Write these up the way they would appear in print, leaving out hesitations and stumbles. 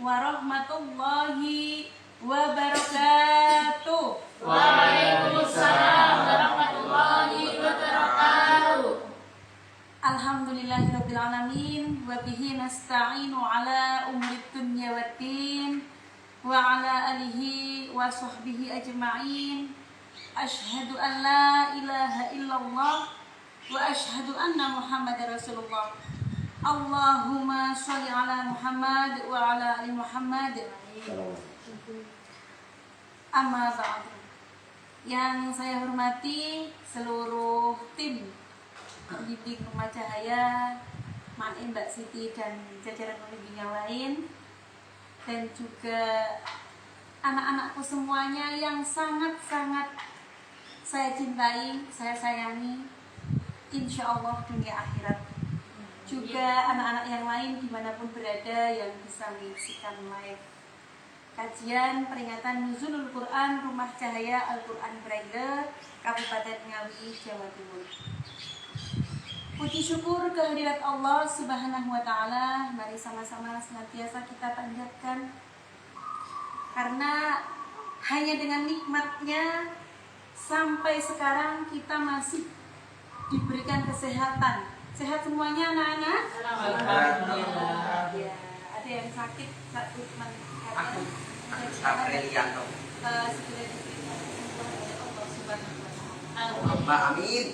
warahmatullahi wabarakatuh. Waalaikumsalam warahmatullahi wabarakatuh. Alhamdulillahirabbil alamin wa bihi nasta'inu ala umuri dunya waddin wa ala alihi wa sahbihi ajma'in. Asyhadu an la ilaha illallah wa asyhadu anna Muhammadar Rasulullah. Allahumma sholli ala Muhammad wa ala ali Muhammad. Amma ba'du. Yang saya hormati seluruh tim pendidik Rumah Cahaya, Manim, Mbak Siti dan jajaran pembimbing yang lain, dan juga anak-anakku semuanya yang sangat-sangat saya cintai, saya sayangi, insya Allah dunia akhirat. Juga anak-anak yang lain dimanapun berada yang bisa menyaksikan live kajian peringatan Nuzulul Quran Rumah Cahaya Al-Quran Braille Kabupaten Ngawi, Jawa Timur. Puji syukur kehadirat Allah Subhanahu wa Ta'ala, mari sama-sama senantiasa kita panjatkan, karena hanya dengan nikmatnya sampai sekarang kita masih diberikan kesehatan. Sehat semuanya anak-anak? Alhamdulillah. Ya, ada yang sakit, Kak Lukman. Aku Aprilianto. Segera diberikan kesembuhan oleh Allah Subhanahu wa Ta'ala. Mbak Amin.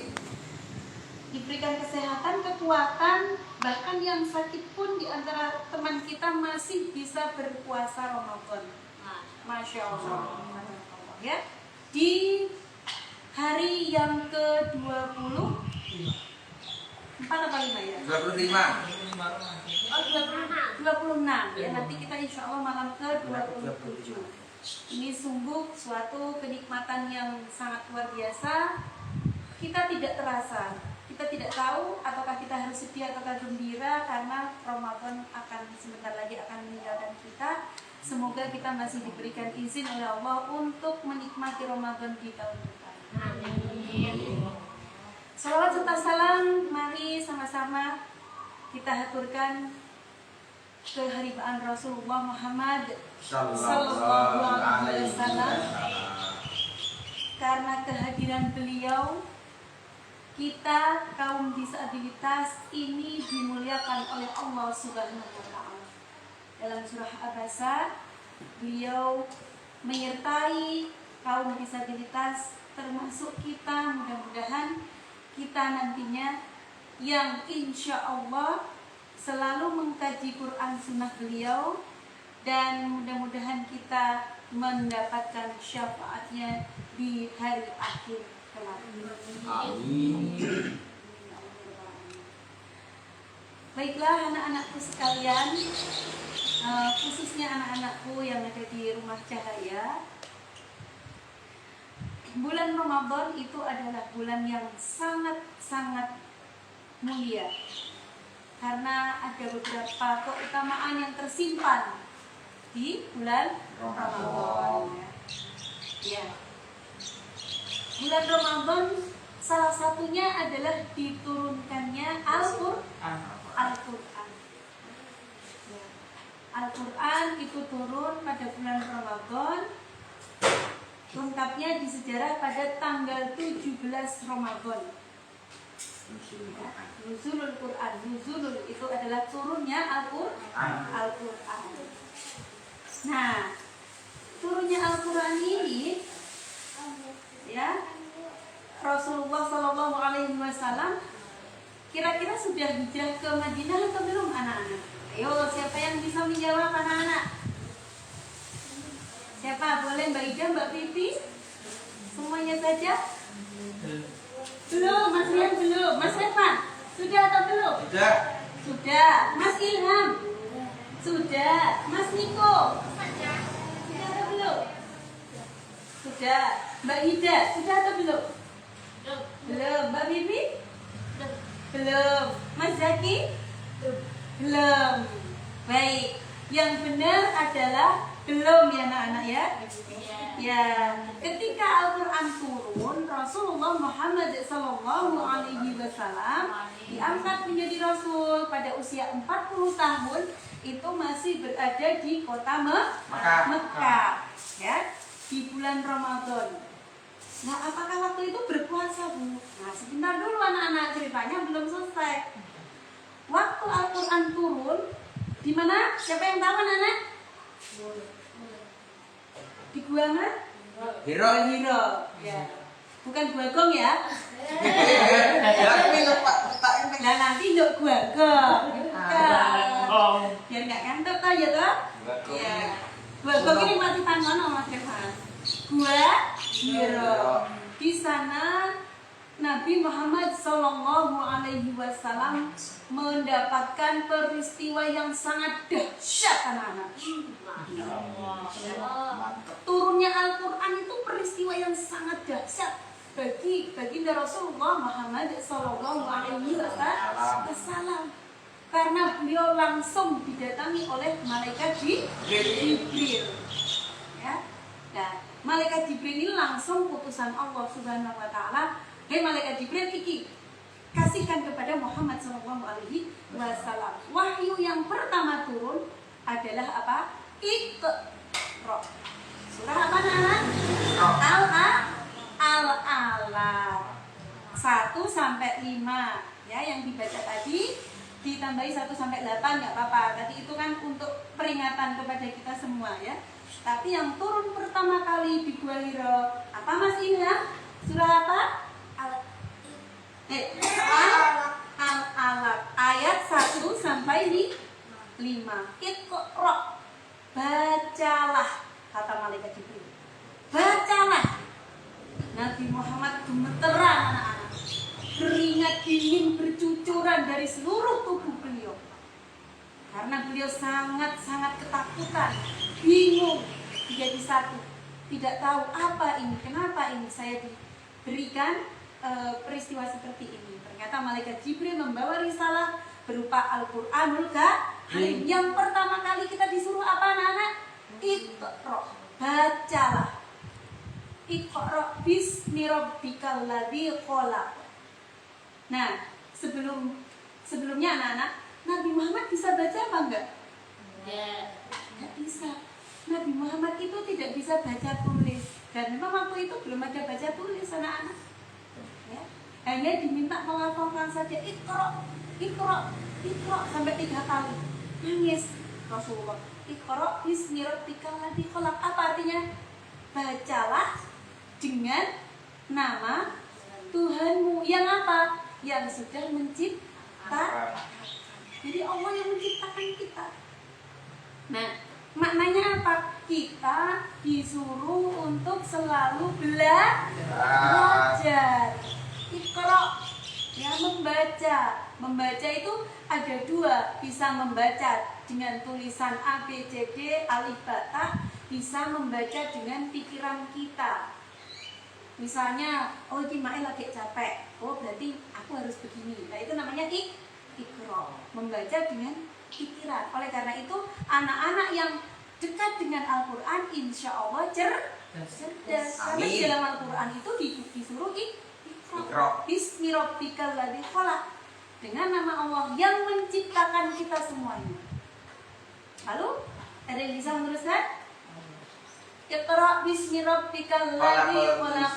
Diberikan kesehatan, kekuatan, bahkan yang sakit pun di antara teman kita masih bisa berpuasa Ramadan. Masya Allah. Ya. Di hari yang ke-20 4 apa 5 ya? 25. Oh, 26 ya, nanti kita insya Allah malam ke-27. Ini sungguh suatu kenikmatan yang sangat luar biasa. Kita tidak terasa, kita tidak tahu apakah kita harus sedih ataukah gembira, karena Ramadan akan sebentar lagi akan meninggalkan kita. Semoga kita masih diberikan izin oleh Allah untuk menikmati Ramadan di tahun depan. Amin. Salawat serta salam, mari sama-sama kita haturkan keharibaan Rasulullah Muhammad Sallallahu Alaihi Wasallam. Karena kehadiran beliau, kita kaum disabilitas ini dimuliakan oleh Allah Subhanahu wa Ta'ala. Dalam surah Abasa, beliau menyertai kaum disabilitas, termasuk kita. Mudah-mudahan kita nantinya yang insya Allah selalu mengkaji Quran Sunnah beliau, dan mudah-mudahan kita mendapatkan syafaatnya di hari akhir kelak. Amin. Baiklah anak-anakku sekalian, khususnya anak-anakku yang ada di Rumah Cahaya, bulan Ramadan itu adalah bulan yang sangat-sangat mulia, karena ada beberapa keutamaan yang tersimpan di bulan Ramadan. Ya. Bulan Ramadan salah satunya adalah diturunkannya Al-Quran. Ya. Al-Quran itu turun pada bulan Ramadan. Lengkapnya di sejarah pada tanggal 17 Ramadan. Ya, Nuzulul Quran. Nuzulul itu adalah turunnya Al-Quran. Nah, turunnya Al-Quran ini, ya, Rasulullah Shallallahu Alaihi Wasallam kira-kira sudah hijrah ke Madinah atau belum anak-anak? Ayo, siapa yang bisa menjawab anak-anak? Siapa? Boleh Mbak Ida, Mbak Pipi? Semuanya saja? Belum, Mas Rian belum. Mas Evan, sudah atau belum? Sudah. Sudah. Mas Ilham? Sudah. Mas Niko? Sudah atau belum? Sudah. Mbak Ida, sudah atau belum? Belum. Mbak Pipi? Belum. Mas Zaki? Belum. Baik. Yang benar adalah belum ya anak-anak ya. Ya, ketika Al-Quran turun, Rasulullah Muhammad SAW diangkat menjadi Rasul pada usia 40 tahun. Itu masih berada di kota Mekah, ya, di bulan Ramadan. Nah, apakah waktu itu berpuasa, Bu? Nah, sebentar dulu anak-anak, ceritanya belum selesai. Waktu Al-Quran turun, di mana? Siapa yang tahu anak-anak? Di gua mana? Hiro. Ya. Bukan gua gong ya. Tapi lupa ini. Nah, nanti nduk gua gong. Biar nggak kantuk toh ya toh? Iya. Gua gong ini mati tangan sama Mas. Gua Hiro. Di sana Nabi Muhammad SAW mendapatkan peristiwa yang sangat dahsyat anak-anak. Turunnya Al-Quran itu peristiwa yang sangat dahsyat bagi baginda Rasulullah Muhammad SAW, karena beliau langsung didatangi oleh malaikat Jibril. Ya, nah, malaikat Jibril ini langsung putusan Allah Subhanahu Wa Taala. Hei malaikat Jibril, iki kasihkan kepada Muhammad SAW. Wahyu yang pertama turun adalah apa? Iqra. Surah apa anak? Al-Alaq 1 sampai 5 ya, yang dibaca tadi ditambahi 1 sampai 8 nggak apa-apa. Tadi itu kan untuk peringatan kepada kita semua ya. Tapi yang turun pertama kali di Gua Hiro apa Mas Inha? Surah apa? Al-Alaq ayat 1 sampai 5. Iqra, bacalah, kata malaikat Jibril. Bacalah. Nabi Muhammad gemeteran anak-anak. Keringat dingin bercucuran dari seluruh tubuh beliau. Karena beliau sangat-sangat ketakutan, bingung, jadi satu, tidak tahu apa ini, kenapa ini saya diberikan peristiwa seperti ini. Ternyata malaikat Jibril membawa risalah berupa Al-Qur'anul Karim. Yang pertama kali kita disuruh apa anak-anak? Iqra, bacalah. Iqra bismi rabbikal ladzi khalaq. Nah, sebelumnya anak-anak, Nabi Muhammad bisa baca apa enggak? Enggak bisa. Nabi Muhammad itu tidak bisa baca tulis. Dan memang waktu itu belum ada baca tulis anak-anak. Ya, hanya diminta melafalkan saja Iqra, Iqra, Iqra sampai 3 kali. Nangis Rasulullah. Iqra bismi rabbikal ladzi khalaq. Apa artinya? Bacalah dengan nama Tuhanmu yang apa? Yang sudah menciptakan. Jadi Allah yang menciptakan kita. Nah, maknanya apa? Kita disuruh untuk selalu belajar. Iqra, ya, membaca. Membaca itu ada 2, bisa membaca dengan tulisan A, B, C, D, alif, ba, ta, bisa membaca dengan pikiran kita. Misalnya, oh ini Mael lagi capek, oh berarti aku harus begini. Nah itu namanya Iqra, membaca dengan pikiran. Oleh karena itu, anak-anak yang dekat dengan Al-Quran insya Allah cerdas. Karena di dalam Al-Quran itu disuruh Iqra bismi rabbikal ladzi khalaq, dengan nama Allah yang menciptakan kita semuanya. Lalu ada yang bisa meneruskan? Iqra bismi rabbikal ladzi khalaq.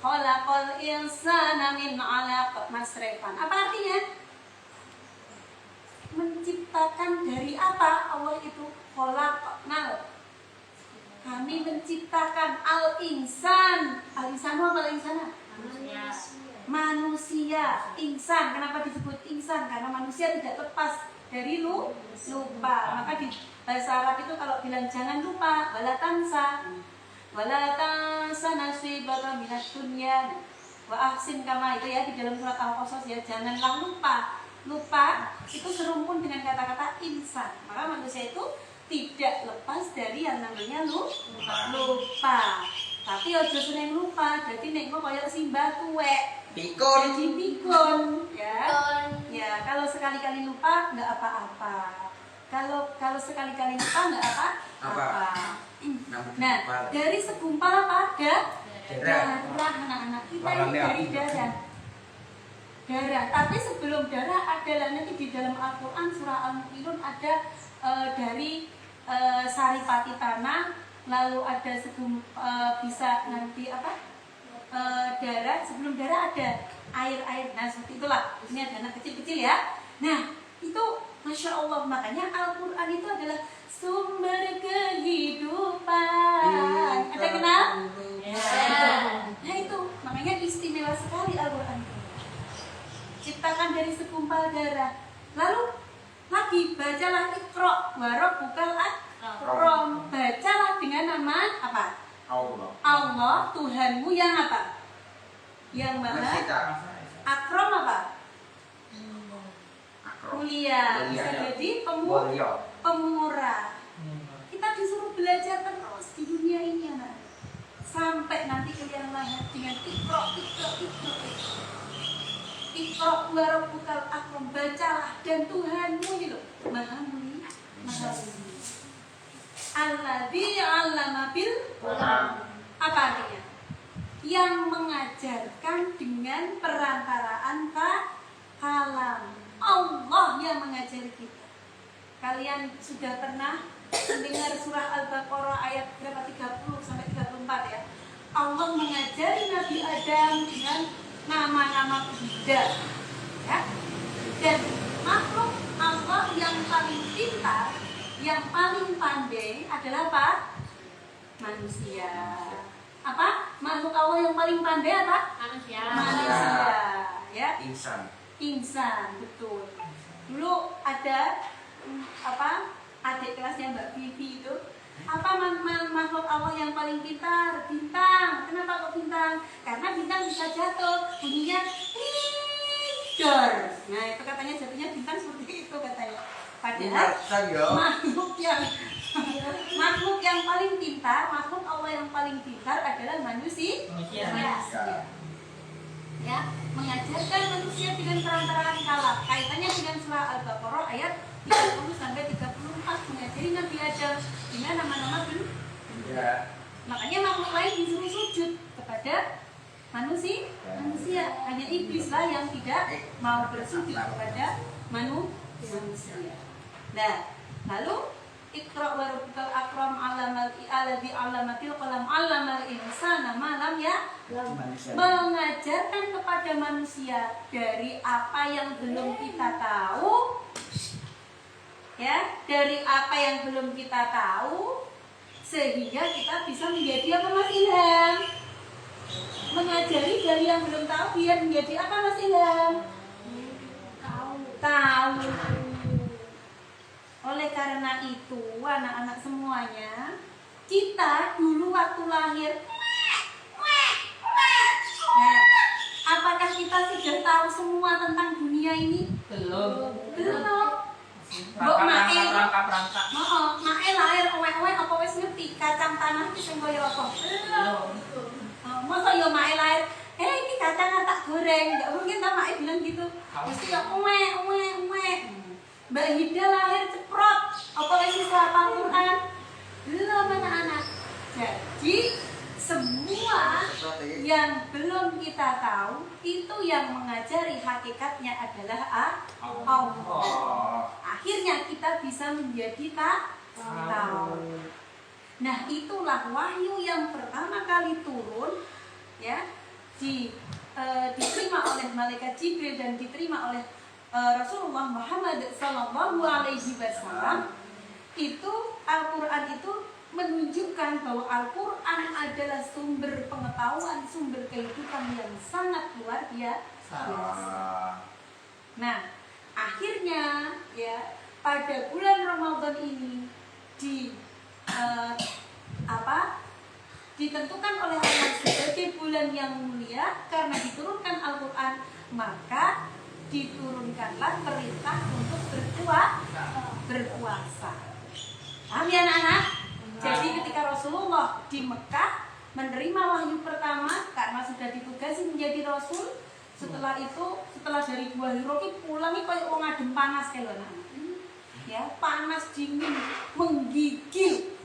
Khalaqal insana min 'alaq. Mas Revan, apa artinya? Menciptakan dari apa? Allah itu khalaqnal. Kami menciptakan al-insan. Al-insan apa al-insana? Manusia. Insan. Kenapa disebut insan? Karena manusia tidak lepas dari lupa. Maka di bahasa Arab itu kalau bilang jangan lupa, wala tansa nasibaka minad dunya wa ahsin kama, itu ya di dalam surat Al-Qasas ya, janganlah lupa. Lupa itu serumpun dengan kata-kata insan. Maka manusia itu tidak lepas dari yang namanya lupa. Tapi ojo seneng lupa, jadi nek kok koyo simbah tuwek. Jadi pikun, ya. Ya, kalau sekali-kali lupa nggak apa-apa. Kalau sekali-kali lupa nggak apa? Apa? Nah, dari segumpal apa? Darah. Darah anak-anak kita ini dari darah. Tapi sebelum darah adalah nanti di dalam Al-Quran surah Al-Mu'minun ada dari saripati tanah, lalu ada bisa nanti apa? Darah. Sebelum darah ada air. Nah seperti itulah. Ini ada anak kecil-kecil ya. Nah itu Masya Allah, makanya Al-Quran itu adalah sumber kehidupan. Ada kenal? Nah itu, makanya istimewa sekali Al-Quran itu. Ciptakan dari segumpal darah. Lalu lagi bacalah Iqra wa rabbukal akram. Bacalah dengan nama apa? Allah Tuhanmu yang apa? Yang maha akram apa? Mulia. Bisa jadi pemurah. Kita disuruh belajar terus di dunia ini anak. Sampai nanti kalian lahir dengan Iqra wa rabbukal akram. Bacalah dan Tuhanmu ini loh maha mulia, maha mulia. Alladzi 'allama bil qalam. Apa artinya? Yang mengajarkan dengan perantaraan kalam. Allah yang mengajari kita. Kalian sudah pernah mendengar surah Al-Baqarah ayat berapa? 30 sampai 34 ya. Allah mengajari Nabi Adam dengan nama-nama Buddha ya. Dan makhluk Allah yang paling pintar, yang paling pandai adalah apa? Manusia. Apa? Makhluk Allah yang paling pandai apa? Manusia. Ya. Insan, betul. Dulu ada adik kelasnya Mbak Vivi itu, makhluk Allah yang paling pintar? Bintang. Kenapa kok bintang? Karena bintang bisa jatuh, bunyinya dor. Nah itu katanya jatuhnya bintang seperti itu katanya. Padahal makhluk yang paling pintar, makhluk Allah yang paling pintar adalah manusia. Ya, mengajarkan manusia dengan perantaraan kalam. Kaitannya dengan surah Al-Baqarah ayat 30 sampai 34 mengajari Nabi Adam dengan nama-nama Buddha. Makanya makhluk lain disuruh sujud kepada manusia. Hanya iblis lah yang tidak mau bersujud kepada manusia. Nah, lalu Iqra wa rabbukal akram 'alladzi 'allamatil qalam 'allamal insana ma lam mengajarkan kepada manusia dari apa yang belum kita tahu ya, dari apa yang belum kita tahu sehingga kita bisa menjadi apa Mas Ilham? Mengajari dari yang belum tahu biar menjadi apa Mas Ilham? Tahu. Oleh karena itu, anak-anak semuanya, kita dulu waktu lahir, nah, apakah kita sudah tahu semua tentang dunia ini? Belum. Mbok mae lahir owek-owek apa wis ngerti kacang tanah iki sing kaya apa? Belum. Masa yo mae lahir, iki kacang tak goreng, enggak mungkin ta mae bilang gitu. Mesti ya owek. Mbak Hida lahir ceprot, apa lagi hafal Quran? Belum anak-anak. Jadi semua yang belum kita tahu itu yang mengajari hakikatnya adalah Allah. Akhirnya kita bisa menjadi tahu. Nah itulah wahyu yang pertama kali turun ya diterima oleh malaikat Jibril dan diterima oleh Rasulullah Muhammad Sallallahu Alaihi Wasallam. Itu Al-Quran itu menunjukkan bahwa Al-Quran adalah sumber pengetahuan, sumber kehidupan yang sangat luar biasa. Nah, akhirnya ya pada bulan Ramadan ini ditentukan oleh Allah sebagai bulan yang mulia karena diturunkan Al-Quran, maka diturunkanlah perintah untuk berpuasa. Paham ya anak-anak? Jadi ketika Rasulullah di Mekah menerima wahyu pertama karena sudah ditugasi menjadi Rasul, setelah dari Gua Hiro pulang kayak wong adem panas kayak anak-anak. ya, panas dingin, menggigil.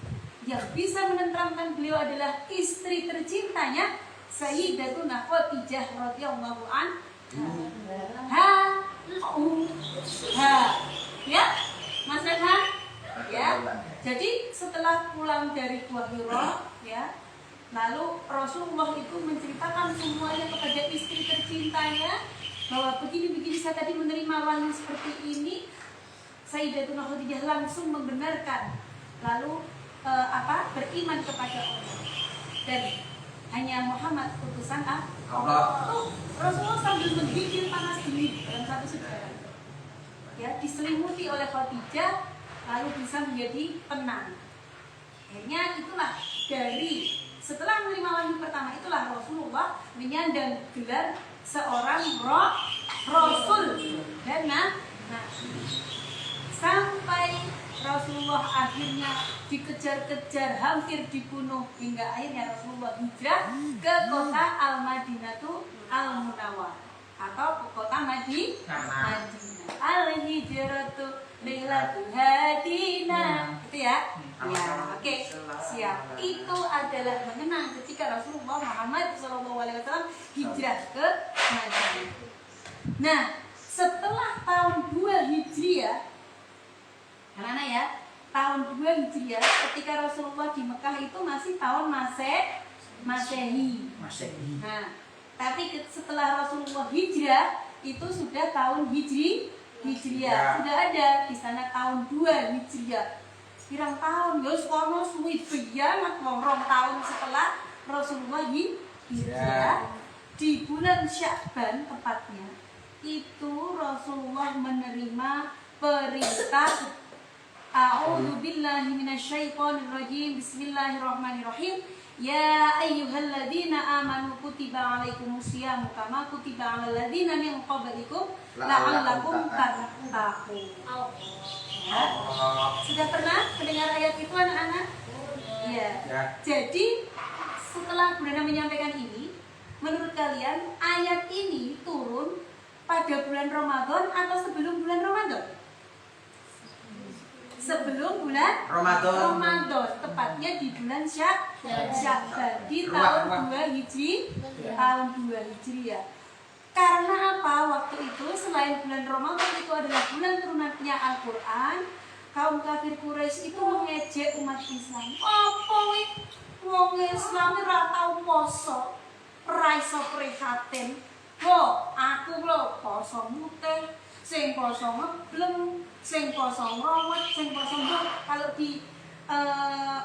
Yang bisa menenteramkan beliau adalah istri tercintanya Sayyidatuna Khadijah radhiyallahu anha. Ya, Mas Renhan? Ya. Jadi setelah pulang dari Gua Hira, ya, lalu Rasulullah itu menceritakan semuanya kepada istri tercintanya bahwa begini-begini saya tadi menerima wahyu seperti ini. Sayyidatuna Khadijah langsung membenarkan, lalu beriman kepada Allah dan hanya Muhammad utusan Allah. Rasulullah sambil menggigil panas dingin dalam satu sejarah, ya, diselimuti oleh Khadijah, lalu bisa menjadi tenang. Akhirnya itulah dari setelah menerima wahyu pertama itulah Rasulullah menyandang gelar seorang Rasul dan sampai Rasulullah akhirnya dikejar-kejar, hampir dibunuh, hingga akhirnya Rasulullah hijrah ke kota Al-Madinatul Al-Munawwarah atau ke kota Madinah. Al-hijratu lailatul hadina. Itu ya? Ya, oke. Siap. Itu adalah mengenang ketika Rasulullah Muhammad SAW hijrah ke Madinah. Nah, setelah tahun 2 Hijriah, karena ya, tahun 2 Hijriah ketika Rasulullah di Mekah itu masih tahun Masehi. Nah, tapi setelah Rasulullah hijrah itu sudah tahun Hijriah. Sudah ada di sana tahun 2 Hijriah. Pirang tahun ya sekono suwi banget, 2 tahun setelah Rasulullah hijrah di bulan Sya'ban tepatnya. Itu Rasulullah menerima perintah A'udzu billahi minasyaitonir rajim. Bismillahirrahmanirrahim. Ya ayyuhalladzina amanu kutiba alaikumusyamu kama kutiba alal ladzina min qablikum la'allakum tattaqun. Ya. Sudah pernah mendengar ayat itu anak-anak? Iya. Ya. Jadi setelah Bunda menyampaikan ini, menurut kalian ayat ini turun pada bulan Ramadan atau sebelum bulan Ramadan? Sebelum bulan Ramadan, tepatnya di bulan Sya'ban di tahun 2 Hijriah. Karena apa? Waktu itu selain bulan Ramadan itu adalah bulan turunannya Al-Quran, kaum kafir Quraisy itu mengejek umat Islam. Apa wih? Wong Islam ora tau poso, ora iso prihatin. Aku lho poso mutih, sing poso ngebleng, sing poso ngrawet, sing poso kalau di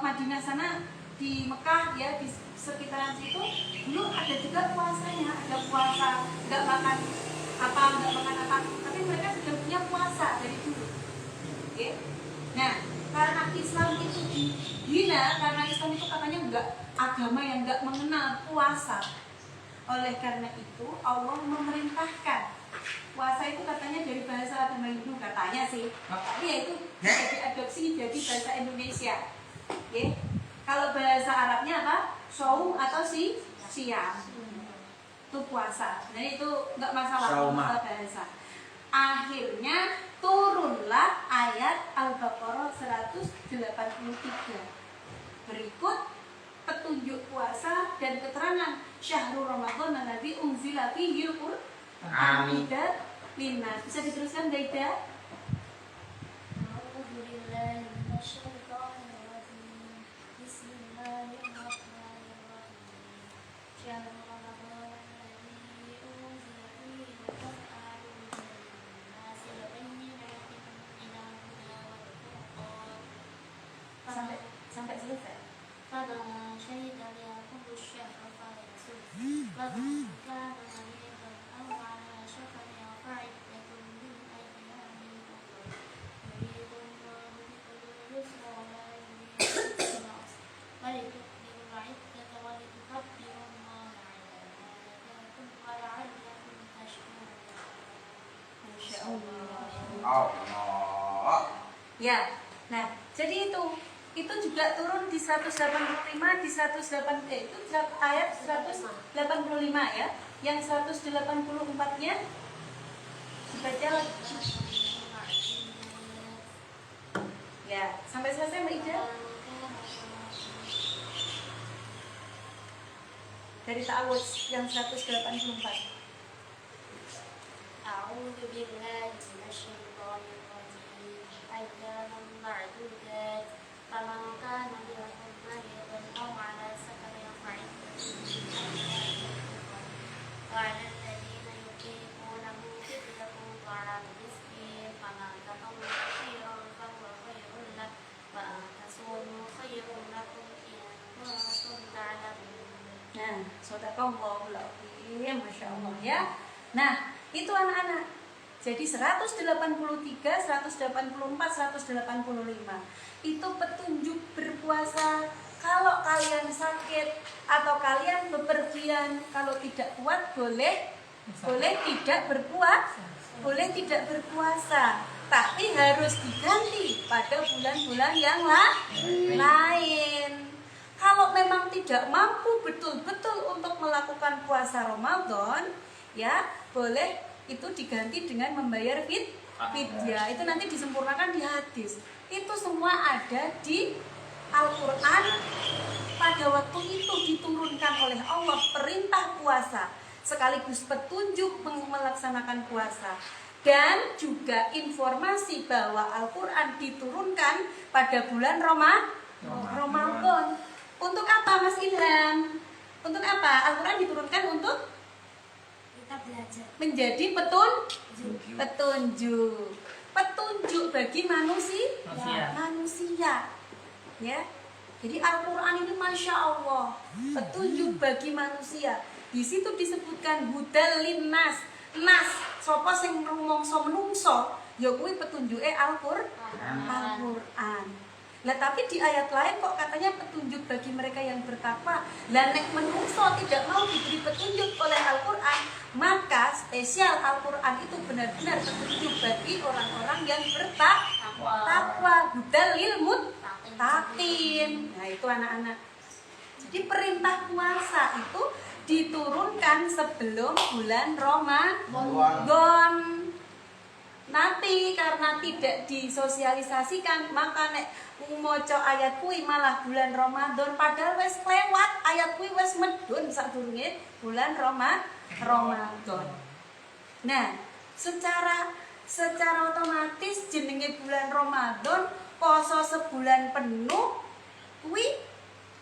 Madinah sana, di Mekah ya, di sekitaran situ dulu ada juga puasanya, ada puasa nggak makan apa, tapi mereka sudah punya puasa dari dulu. Oke? Nah, karena Islam itu dihina, karena Islam itu katanya nggak agama yang nggak mengenal puasa. Oleh karena itu Allah memerintahkan puasa itu katanya dari bahasa agama Hindu katanya sih, makanya itu diadopsi jadi bahasa Indonesia. Oke? Kalau bahasa Arabnya apa? Shaum atau siam. Itu puasa. Jadi itu nggak masalah bahasa. Akhirnya turunlah ayat Al-Baqarah 183. Berikut petunjuk puasa dan keterangan Syahrul Ramadan alladzi unzila fihil Qur'an hudal linnas. Bisa diteruskan Gaida? Sampai selesai. Ya, nah jadi itu juga turun di 185, di 108 itu ayat 185 ya. Yang 184-nya dibaca lagi. Ya, sampai selesai Mbak Ida. Dari ta'awudz yang 184. أعوذ بالله من الشيطان الرجيم أياما معدودات فمن كان منكم مريضا أو على سفر فعدة من أيام أخرى وعلى الذين يطيقونه فدية طعام مسكين فمن تطوع خيرا فهو خير له وأن تصوموا خير لكم إن كنتم تعلمون. Nah, sadaqallahul azim, Masya Allah ya. Nah, itu anak-anak. Jadi 183, 184, 185 itu petunjuk berpuasa. Kalau kalian sakit atau kalian bepergian, kalau tidak kuat boleh tidak berpuasa, boleh tidak berpuasa. Tapi harus diganti pada bulan-bulan yang lain. Kalau memang tidak mampu betul-betul untuk melakukan puasa Ramadan, ya boleh itu diganti dengan membayar fidyah. Itu nanti disempurnakan di hadis. Itu semua ada di Al-Quran. Pada waktu itu diturunkan oleh Allah perintah puasa sekaligus petunjuk melaksanakan puasa. Dan juga informasi bahwa Al-Quran diturunkan pada bulan Ramadan. Untuk apa Mas Ilham? Untuk apa? Al-Quran diturunkan untuk Kita belajar. menjadi petunjuk bagi manusia. Ya. Jadi Al-Quran ini Masya Allah petunjuk bagi manusia. Di situ disebutkan hudal linnas. Nas sapa sing rumangsa menungso ya kuwi petunjuke Al-Quran. Lah tapi di ayat lain kok katanya petunjuk bagi mereka yang bertakwa. Lah nek menungso tidak mau diberi petunjuk oleh Al-Quran, maka spesial Al-Quran itu benar-benar petunjuk bagi orang-orang yang bertakwa. Hudal lil muttaqin. Nah, itu anak-anak. Jadi perintah puasa itu diturunkan sebelum bulan Ramadan. Nanti karena tidak disosialisasikan, maka nek maca ayat kuwi malah bulan Ramadan, padahal wis lewat ayat kuwi wis medun sadurunge bulan Ramadan. Nah, secara otomatis jenenge bulan Ramadan, poso sebulan penuh kuwi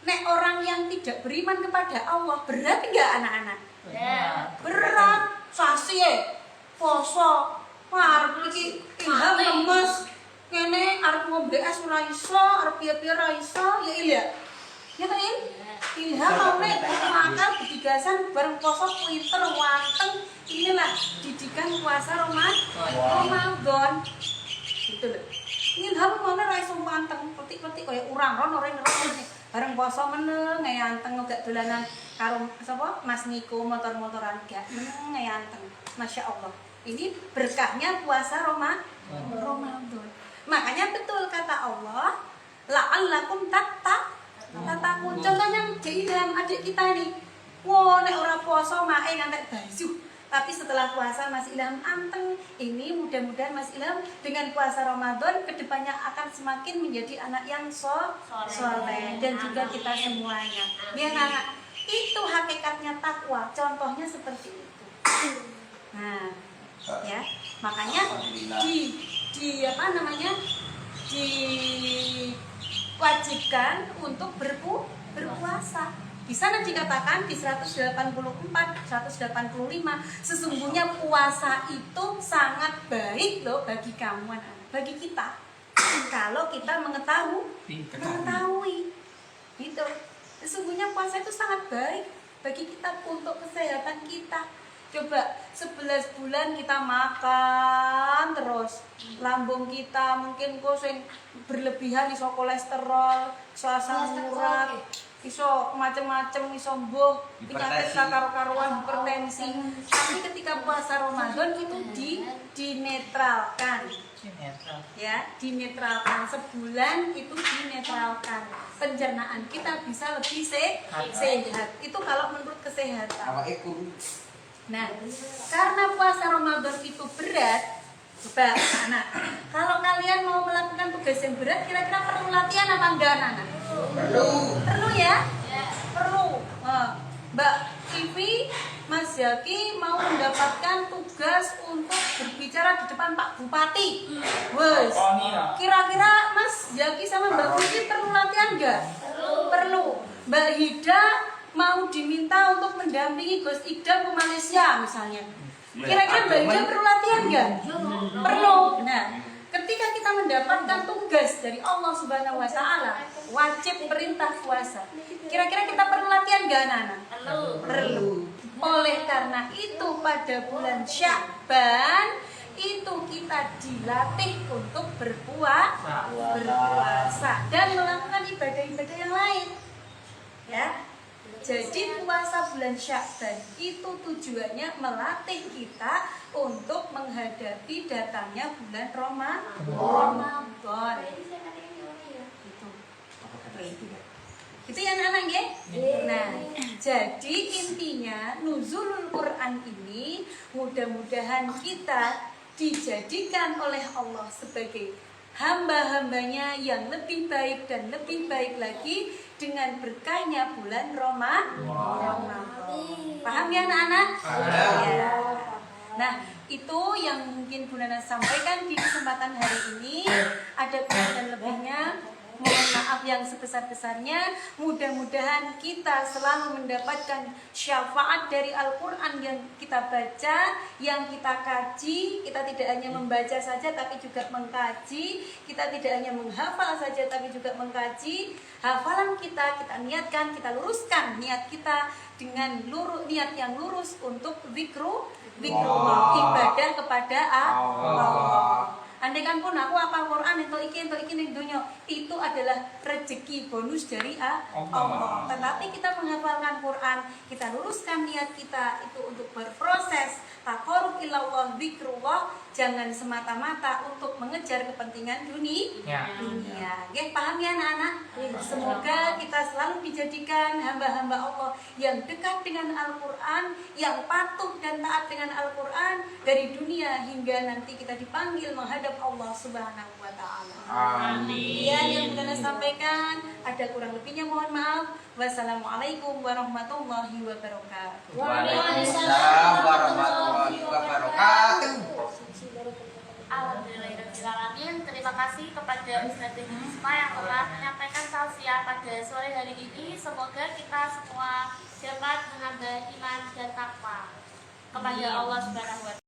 nek orang yang tidak beriman kepada Allah, berat enggak anak-anak? Berat. Sasi poso arep iki ilham lemes. Kene arep ngombe es ora iso, arep piye-piye ora iso, ya iya. Ya kan ilham mau nek makan didigasan bareng poso pinter wanteng. Inilah didikan puasa Ramadan. Gitu loh. Ilham mau ora iso wanteng, petik-petik kaya urang ron ora ngerti. Bareng poso meneng ngeyanteng gak dolanan karo sapa Mas Niko motor-motoran gak meneng ngeyanteng. Masya Allah. Ini berkahnya puasa Ramadan. Makanya betul kata Allah, la'allakum tattaqun. Contohnya Ilham adik kita nih. Wah, nek ora puasa mae ngantek baju. Tapi setelah puasa Mas Ilham anteng. Ini mudah-mudahan Mas Ilham dengan puasa Ramadan kedepannya akan semakin menjadi anak yang soleh dan juga kita semuanya. Biar anak itu hakikatnya takwa. Contohnya seperti itu. Nah, ya makanya diwajibkan untuk berpuasa. Di sana dikatakan di 184, 185 sesungguhnya puasa itu sangat baik loh bagi kamu anak-anak, bagi kita kalau kita mengetahui itu. Sesungguhnya puasa itu sangat baik bagi kita untuk kesehatan kita. Coba 11 bulan kita makan terus, lambung kita mungkin kok sing berlebihan, iso kolesterol, iso asam urat, iso macem-macem, iso mbuh penyakit karo-karuan, hipertensi. Tapi ketika puasa Ramadan itu dinetralkan. Ya, dinetralkan. Sebulan itu dinetralkan. Pencernaan kita bisa lebih sehat. Itu kalau menurut kesehatan. Nah, karena puasa Ramadan itu berat, Coba anak, kalau kalian mau melakukan tugas yang berat, kira-kira perlu latihan apa enggak anak-anak? Perlu. Perlu ya? Ya. Perlu. Mbak Tivi, Mas Zaki mau mendapatkan tugas untuk berbicara di depan Pak Bupati. Wes. Kira-kira Mas Zaki sama Mbak Tivi perlu latihan enggak? Perlu. Mbak Hida mau diminta untuk mendampingi Gus Idam ke Malaysia misalnya. Kira-kira Mbak Hida perlu latihan enggak? Perlu. Nah, ketika kita mendapatkan tugas dari Allah Subhanahu wa taala, wajib perintah puasa. Kira-kira kita perlu latihan enggak anak-anak? Perlu. Oleh karena itu pada bulan Sya'ban itu kita dilatih untuk berpuasa dan melakukan ibadah-ibadah yang lain. Ya. Jadi puasa bulan Sya'ban itu tujuannya melatih kita untuk menghadapi datangnya bulan Ramadan. Itu ya anak-anak ya? Nah, jadi intinya nuzulul Quran ini mudah-mudahan kita dijadikan oleh Allah sebagai hamba-hambanya yang lebih baik dan lebih baik lagi dengan berkahnya bulan Ramadan. Paham ya anak-anak? Ya. Nah, itu yang mungkin Bu Nana sampaikan di kesempatan hari ini. Ada kurang dan lebihnya, mohon maaf yang sebesar-besarnya. Mudah-mudahan kita selalu mendapatkan syafaat dari Al-Quran yang kita baca, yang kita kaji. Kita tidak hanya membaca saja tapi juga mengkaji. Kita tidak hanya menghafal saja tapi juga mengkaji. Hafalan kita niatkan, kita luruskan niat kita dengan niat yang lurus untuk zikrullah, ibadah kepada Allah. Andai kan pun aku hafal Quran itu iki ning dunya, itu adalah rezeki bonus dari Allah. Tetapi kita menghafalkan Quran, kita luruskan niat kita itu untuk berproses taqarrub ilallah, zikrullah, jangan semata-mata untuk mengejar kepentingan dunia. Nggih, paham ya anak-anak? Semoga kita selalu dijadikan hamba-hamba Allah yang dekat dengan Al-Qur'an, yang patuh dan taat dengan Al-Qur'an dari dunia hingga nanti kita dipanggil menghadap Allah Subhanahu wa taala. Amin. Ya, yang sudah sampaikan, ada kurang lebihnya mohon maaf. Wassalamualaikum warahmatullahi wabarakatuh. Waalaikumsalam warahmatullahi wabarakatuh. Alhamdulillahirrahmanirrahim. Terima kasih kepada Ustaz Isma yang telah menyampaikan tausiah pada sore hari ini. Semoga kita semua dapat menambah iman dan takwa kepada Allah Subhanahu wa taala.